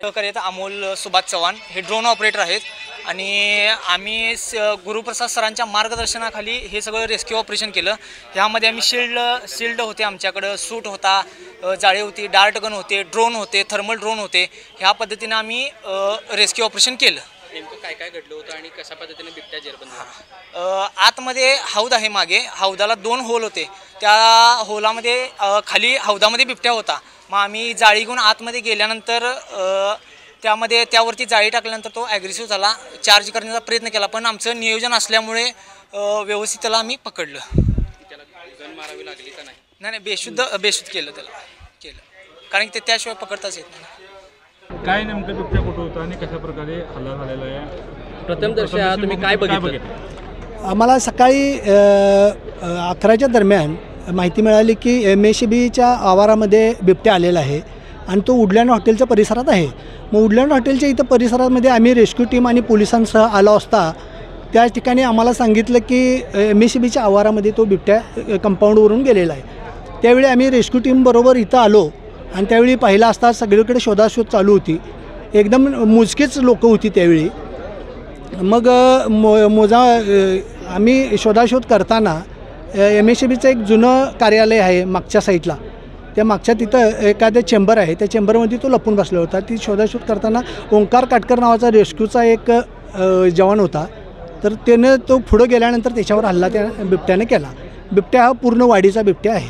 सहकार्य अमोल सुभाष चव्हाण हे drone operator आहेत आणि आम्ही गुरुप्रसाद सरांच्या मार्गदर्शनाखाली हे सगळं रेस्क्यू ऑपरेशन केलं। ह्यामध्ये आम्ही शिल्ड होते, आमच्याकडं सूट होता, जाळी होती, डार्ट गन होते, ड्रोन होते, थर्मल ड्रोन होते। ह्या पद्धतीने आम्ही रेस्क्यू ऑपरेशन केलं। नेमकं काय काय घडलं होतं आणि कशा पद्धतीने बिबट्या जेरबंद झाला? आतमध्ये हौद आहे, मागे हौदाला 2 होल होते, त्या होलामध्ये खाली हौदामध्ये बिबट्या होता। मग आम्ही जाळी घेऊन आतमध्ये गेल्यानंतर त्यावरती जाळी टाकल्यानंतर तो ॲग्रेसिव्ह झाला, चार्ज करण्याचा प्रयत्न केला, पण आमचं नियोजन असल्यामुळे व्यवस्थित त्याला आम्ही पकडलं। त्याला गन मारावी लागली का नाही? नाही, बेशुद्ध केलं कारण की ते त्याशिवाय पकडताच येत नाही। काय नेमकं बिबट्या कुठं होतं आणि कशा प्रकारे हल्ला झालेला आहे? प्रथमदर्शा तुम्ही काय बघितलं? आम्हाला सकाळी 11च्या दरम्यान माहिती मिळाली की MACBच्या आवारामध्ये बिबट्या आलेला आहे आणि तो वुडलँड हॉटेलच्या परिसरात आहे। मग वुडलँड हॉटेलच्या इथं परिसरामध्ये आम्ही रेस्क्यू टीम आणि पोलिसांसह आलो असता त्या ठिकाणी आम्हाला सांगितलं की MACBच्या आवारामध्ये तो बिबट्या कंपाऊंडवरून गेलेला आहे। त्यावेळी आम्ही रेस्क्यू टीमबरोबर इथं आलो आणि त्यावेळी पाहिलं असता सगळीकडे शोधाशोध चालू होती, एकदम मोजकेच लोकं होती त्यावेळी। मग आम्ही शोधाशोध करताना MACBचं एक जुनं कार्यालय आहे मागच्या साईडला, त्या मागच्या तिथं एखादं चेंबर आहे, त्या चेंबरमध्ये तो लपून बसला होता। ती शोधाशोध करताना ओंकार काटकर नावाचा रेस्क्यूचा एक जवान होता, तर त्यानं तो पुढं गेल्यानंतर त्याच्यावर हल्ला त्या बिबट्याने केला। बिबट्या हा पूर्ण वाडीचा बिबट्या आहे।